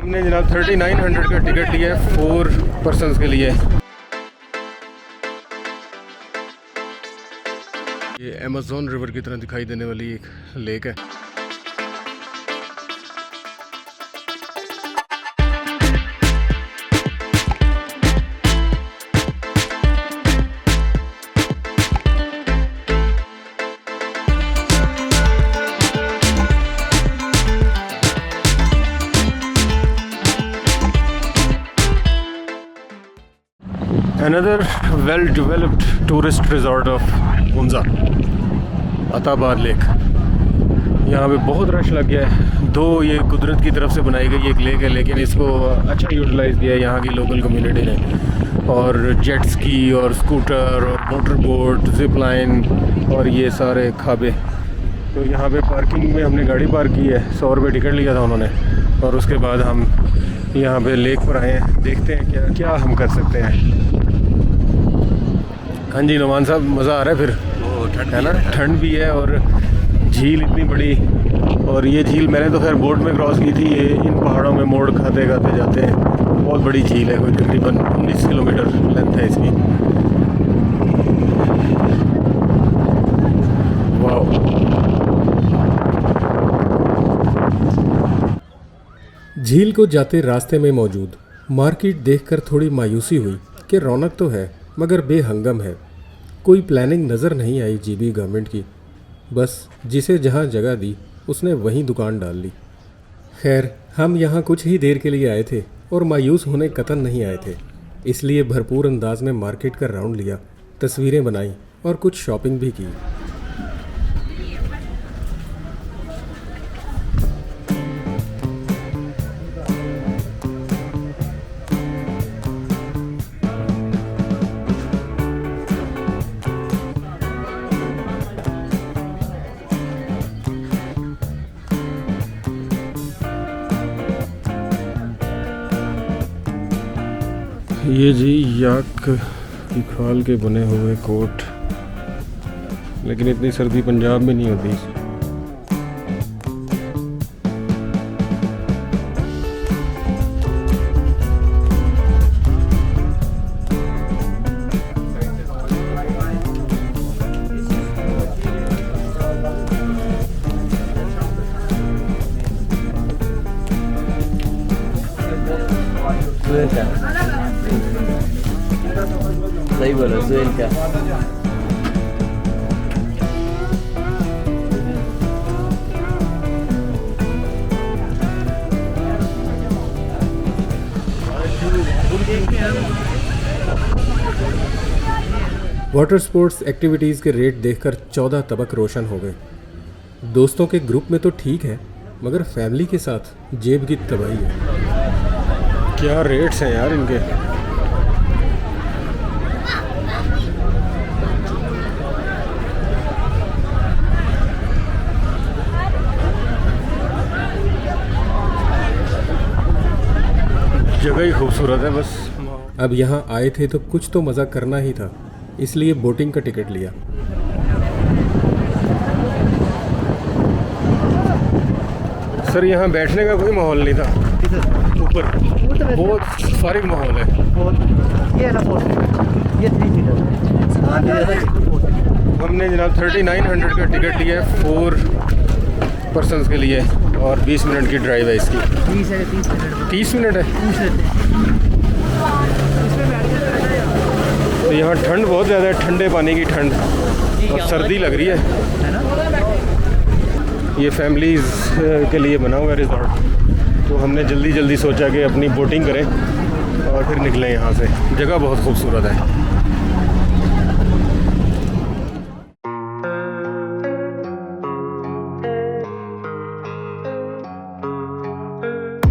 हमने जनाब 3900 का टिकट लिया है 4 पर्सनस के लिए। ये अमेज़न रिवर की तरह दिखाई देने वाली एक लेक है। Another well-developed tourist resort of Hunza, Attabad lake. यहाँ पे बहुत रश लग गया है। दो ये कुदरत की तरफ से बनाई गई एक लेक है, लेकिन इसको अच्छा यूटिलाइज़ किया है यहाँ की लोकल कम्युनिटी ने। और जेट स्की और स्कूटर और मोटर बोट, जिप लाइन और ये सारे खाबे। तो यहाँ पे पार्किंग में हमने गाड़ी पार्क की है, 100 रुपये टिकट लिया था उन्होंने। और उसके बाद हम यहाँ पे लेक पर आए हैं, देखते हैं क्या क्या हम कर सकते हैं। हाँ जी नुमान साहब, मज़ा आ रहा है फिर? है ना, ठंड भी है और झील इतनी बड़ी। और ये झील मैंने तो खैर बोट में क्रॉस की थी। ये इन पहाड़ों में मोड़ खाते खाते जाते हैं। बहुत बड़ी झील है, कोई तकरीबन 19 किलोमीटर लेंथ है इसकी। वाह, झील को जाते रास्ते में मौजूद मार्केट देखकर थोड़ी मायूसी हुई कि रौनक तो है मगर बेहंगम है। कोई प्लानिंग नज़र नहीं आई जीबी गवर्नमेंट की। बस जिसे जहाँ जगह दी उसने वहीं दुकान डाल ली। खैर, हम यहाँ कुछ ही देर के लिए आए थे और मायूस होने कतन नहीं आए थे। इसलिए भरपूर अंदाज में मार्केट का राउंड लिया, तस्वीरें बनाई और कुछ शॉपिंग भी की। ये जी याक की खाल के बने हुए कोट, लेकिन इतनी सर्दी पंजाब में नहीं होती। सही बोला सुहेल क्या। वाटर स्पोर्ट्स एक्टिविटीज़ के रेट देखकर 14 तबक रोशन हो गए। दोस्तों के ग्रुप में तो ठीक है, मगर फैमिली के साथ जेब की तबाही है। क्या रेट्स हैं यार इनके। जगह ही खूबसूरत है बस। अब यहाँ आए थे तो कुछ तो मज़ा करना ही था, इसलिए बोटिंग का टिकट लिया। सर यहाँ बैठने का कोई माहौल नहीं था, ऊपर बहुत फारिग माहौल है। हमने जनाब 3900 का टिकट लिया है 4 पर्सनस के लिए और 20 मिनट की ड्राइव है इसकी। 30 मिनट है। तो यहाँ ठंड बहुत ज़्यादा है, ठंडे पानी की ठंड और सर्दी लग रही है। ये फैमिलीज़ के लिए बना हुआ है रिजॉर्ट। तो हमने जल्दी जल्दी सोचा कि अपनी बोटिंग करें और फिर निकलें यहाँ से। जगह बहुत खूबसूरत है।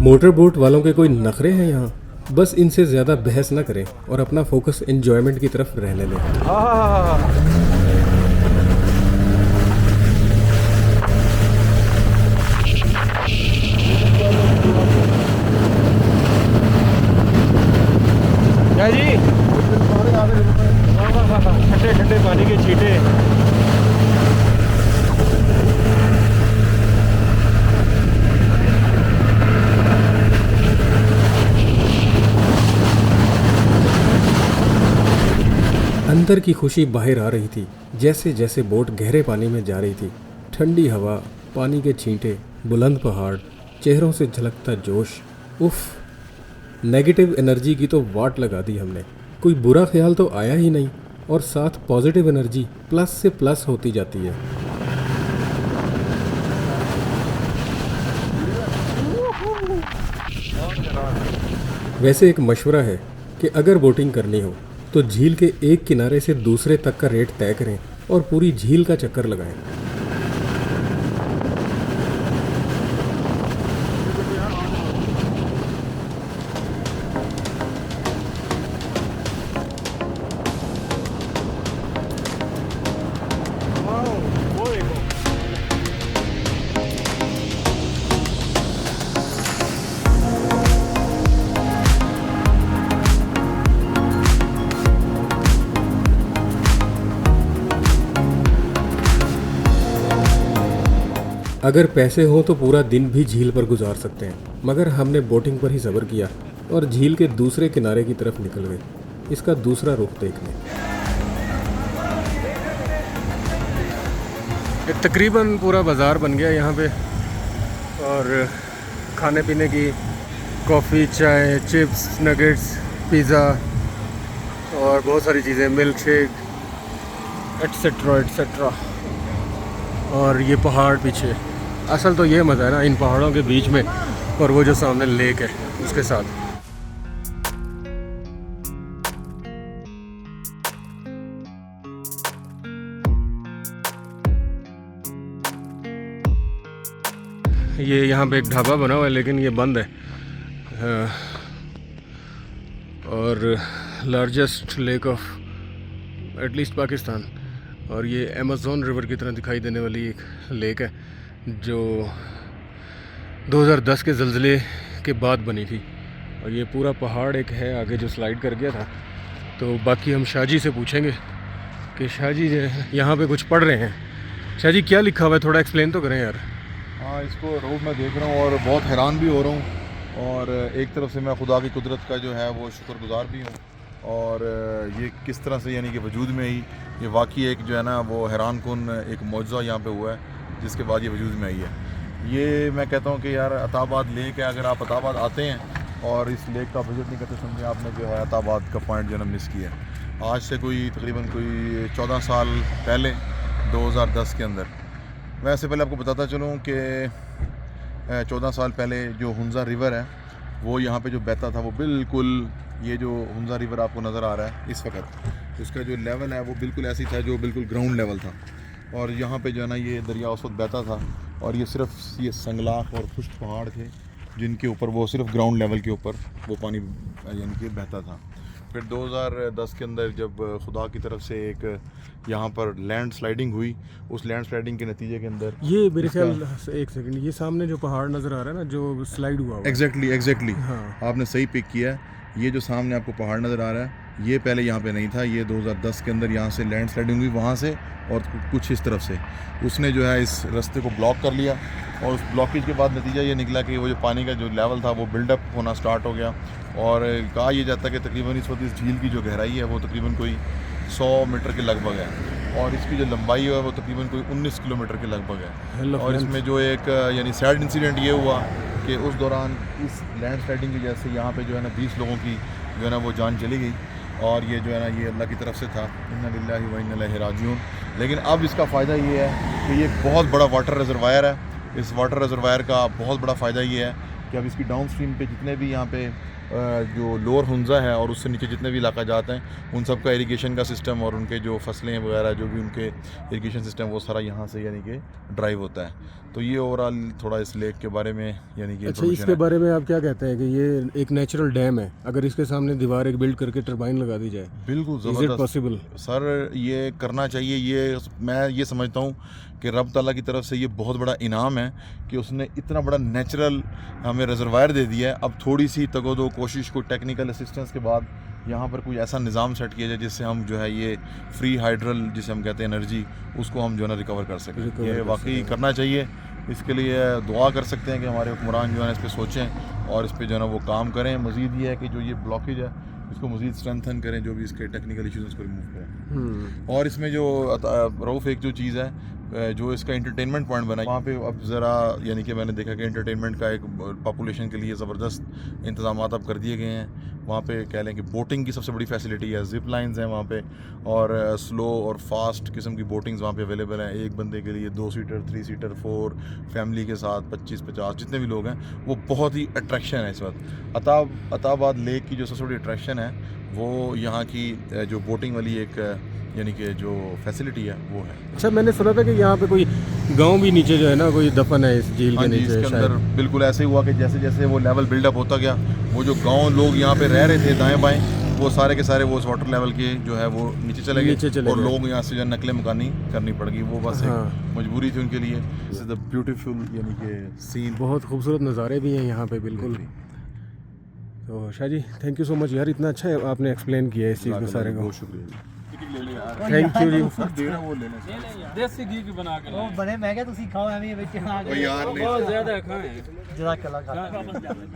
मोटर बोट वालों के कोई नखरे हैं यहाँ? बस इनसे ज़्यादा बहस न करें और अपना फोकस एंजॉयमेंट की तरफ रहने दें। जी ठंडे ठंडे पानी के छींटे। अंदर की खुशी बाहर आ रही थी जैसे जैसे बोट गहरे पानी में जा रही थी। ठंडी हवा, पानी के छींटे, बुलंद पहाड़, चेहरों से झलकता जोश। उफ, नेगेटिव एनर्जी की तो वाट लगा दी हमने। कोई बुरा ख्याल तो आया ही नहीं और साथ पॉजिटिव एनर्जी प्लस से प्लस होती जाती है। वैसे एक मशवरा है कि अगर बोटिंग करनी हो तो झील के एक किनारे से दूसरे तक का रेट तय करें और पूरी झील का चक्कर लगाएं। अगर पैसे हों तो पूरा दिन भी झील पर गुजार सकते हैं, मगर हमने बोटिंग पर ही सब्र किया और झील के दूसरे किनारे की तरफ निकल गए। इसका दूसरा रुख देख लें। ये तकरीबन पूरा बाज़ार बन गया यहाँ पे, और खाने पीने की कॉफ़ी, चाय, चिप्स, नगेट्स, पिज़्ज़ा और बहुत सारी चीज़ें, मिल्क शेक एट्सेट्रा एट्सेट्रा। और ये पहाड़ पीछे, असल तो ये मज़ा है ना इन पहाड़ों के बीच में, और वो जो सामने लेक है उसके साथ। ये यहाँ पे एक ढाबा बना हुआ है लेकिन ये बंद है। और largest lake of at least Pakistan, और ये अमेज़न रिवर की तरह दिखाई देने वाली एक लेक है जो 2010 के ज़लज़ले के बाद बनी थी। और ये पूरा पहाड़ एक है आगे जो स्लाइड कर गया था। तो बाकी हम शाहजी से पूछेंगे कि शाहजी जो है यहाँ पे कुछ पढ़ रहे हैं। शाहजी क्या लिखा हुआ है, थोड़ा एक्सप्लेन तो करें यार। हाँ, इसको रोड में देख रहा हूँ और बहुत हैरान भी हो रहा हूँ, और एक तरफ से मैं खुदा की कुदरत का जो है वो शुक्रगुजार भी हूँ, और ये किस तरह से यानी कि वजूद में आई, ये वाकई एक जो है ना वो हैरान कुन एक मौजज़ा यहाँ पे हुआ है जिसके बाद ये वजूद में आई है। ये मैं कहता हूँ कि यार अताबाद लेक है, अगर आप अताबाद आते हैं और इस लेक का विज़िट नहीं करते, समझे आपने जो है अताबाद का पॉइंट जो है ना मिस किया है। आज से तकरीबन कोई 14 साल पहले 2010 के अंदर, वैसे पहले आपको बताता चलूँ कि 14 साल पहले जो हुंजा रिवर है वो यहाँ पे जो बहता था, वो बिल्कुल ये जो हुंजा रिवर आपको नज़र आ रहा है इस वक्त, उसका जो लेवल है वो बिल्कुल ऐसी था जो बिल्कुल ग्राउंड लेवल था। और यहाँ पे जो है ना ये दरिया उस वक्त बहता था, और ये सिर्फ ये संगलाख और खुश्क पहाड़ थे जिनके ऊपर वो सिर्फ ग्राउंड लेवल के ऊपर वो पानी यानी कि बहता था। फिर 2010 के अंदर जब खुदा की तरफ से एक यहाँ पर लैंड स्लाइडिंग हुई, उस लैंड स्लाइडिंग के नतीजे के अंदर ये मेरे ख्याल, एक सेकंड, ये सामने जो पहाड़ नज़र आ रहा है ना जो स्लाइड हुआ, एग्जैक्टली हाँ। आपने सही पिक किया है। ये जो सामने आपको पहाड़ नज़र आ रहा है ये पहले यहाँ पे नहीं था, ये 2010 के अंदर यहाँ से लैंड स्लाइडिंग हुई वहाँ से, और कुछ इस तरफ से उसने जो है इस रास्ते को ब्लॉक कर लिया, और उस ब्लॉकेज के बाद नतीजा ये निकला कि वो जो पानी का जो लेवल था वो बिल्डअप होना स्टार्ट हो गया। और कहा यह जाता है कि तकरीबन इस वक्त इस झील की जो गहराई है वो तकरीबन कोई 100 मीटर के लगभग है, और इसकी जो लंबाई है वो तकरीबन कोई 19 किलोमीटर के लगभग है। और इसमें जो एक यानी सैड इंसिडेंट ये हुआ कि उस दौरान इस लैंड स्लाइडिंग की वजह से यहाँ पे जो है ना 20 लोगों की जो है ना वो जान चली गई, और ये जो है ना ये अल्लाह की तरफ से था, इन्ना लिल्लाहि व इन्ना इलैहि राजिऊन। लेकिन अब इसका फ़ायदा ये है कि ये एक बहुत बड़ा वाटर रिजर्वायर है। इस वाटर रिजर्वायर का बहुत बड़ा फ़ायदा ये है कि अब इसकी डाउन स्ट्रीम पे जितने भी यहाँ पे जो लोअर हुंजा है और उससे नीचे जितने भी इलाका जाते हैं उन सब का इरिगेशन का सिस्टम और उनके जो फसलें वगैरह जो भी उनके इरिगेशन सिस्टम वो सारा यहाँ से यानी कि ड्राइव होता है। तो ये ओवरऑल थोड़ा इस लेक के बारे में यानी कि अच्छा, इसके बारे में आप क्या कहते हैं कि ये एक नेचुरल डैम है, अगर इसके सामने दीवार एक बिल्ड करके टरबाइन लगा दी जाए, बिल्कुल ज़बरदस्त पॉसिबल? सर ये करना चाहिए। ये मैं ये समझता हूँ कि रब ताला की तरफ से ये बहुत बड़ा इनाम है कि उसने इतना बड़ा नेचुरल हमें रिजर्वायर दे दिया है। अब थोड़ी सी तगोदो कोशिश को टेक्निकल असिस्टेंस के बाद यहाँ पर कोई ऐसा निज़ाम सेट किया जाए जिससे हम जो है ये फ्री हाइड्रल जिसे हम कहते हैं एनर्जी, उसको हम जो है ना रिकवर कर सकें। ये वाकई करना चाहिए। इसके लिए दुआ कर सकते हैं कि हमारे हुक्मरान जो है इस पर सोचें और इस पर जो है ना वो काम करें। मज़ीद ये है कि जो ये ब्लॉकेज है इसको मज़ीद स्ट्रेंथन करें, जो भी इसके टेक्निकल इशूज़ उसको रिमूव करें। और इसमें जो रऊफ एक जो चीज़ है जो इसका इंटरटेनमेंट पॉइंट बना है वहाँ पे अब ज़रा यानी कि मैंने देखा कि इंटरटेनमेंट का एक पॉपुलेशन के लिए ज़बरदस्त इंतजाम अब कर दिए गए हैं। वहाँ पे कह लें कि बोटिंग की सबसे बड़ी फैसिलिटी है, जिप लाइंस हैं वहाँ पे, और स्लो और फास्ट किस्म की बोटिंग्स वहाँ पे अवेलेबल हैं। एक बंदे के लिए 2 सीटर, 3 सीटर, 4, फैमिली के साथ 25-50 जितने भी लोग हैं, वो बहुत ही अट्रैक्शन है इस वक्त। अताबाद लेक की जो सबसे बड़ी अट्रैक्शन है वो यहाँ की जो बोटिंग वाली एक यानी कि जो फैसिलिटी है वो है। अच्छा, मैंने सुना था कि यहाँ पे कोई गांव भी नीचे जो है ना, कोई दफन है इस झील हाँ के जी, नीचे इसके अंदर बिल्कुल ऐसे ही हुआ कि जैसे जैसे वो लेवल बिल्डअप होता गया, वो जो गांव लोग यहाँ पे रह रहे थे दाएं बाएं, वो सारे के सारे वो उस वाटर लेवल के जो है वो नीचे चले गए और लोग यहाँ से जो नकले मकानी करनी पड़ गई। वो बस एक मजबूरी थी उनके लिए। दिस इज द ब्यूटीफुल यानी कि सीन। बहुत खूबसूरत नज़ारे भी हैं यहाँ पे बिल्कुल। तो Shah ji, thank you so much यार, इतना अच्छा है आपने एक्सप्लेन किया इस चीज़ को सारे को। बहुत शुक्रिया। थैंक यू जी। दे रहा वो लेने देसी घी की बना के ਉਹ ਬਣੇ ਮੈਂ ਕਿਹਾ ਤੁਸੀਂ ਖਾਓ ਐਵੇਂ ਵਿੱਚ ਆ ओ यार नहीं, बहुत ज्यादा खाए ਜਜ਼ਾਕ ਅੱਲਾਹ ਖਾਨ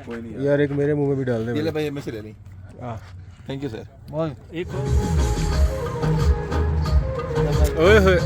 कोई नहीं यार एक मेरे मुंह में भी डाल दे ये ले भाई। भाई, मैं से ले ली। Thank you sir. ਬਹੁਤ एक ओए होए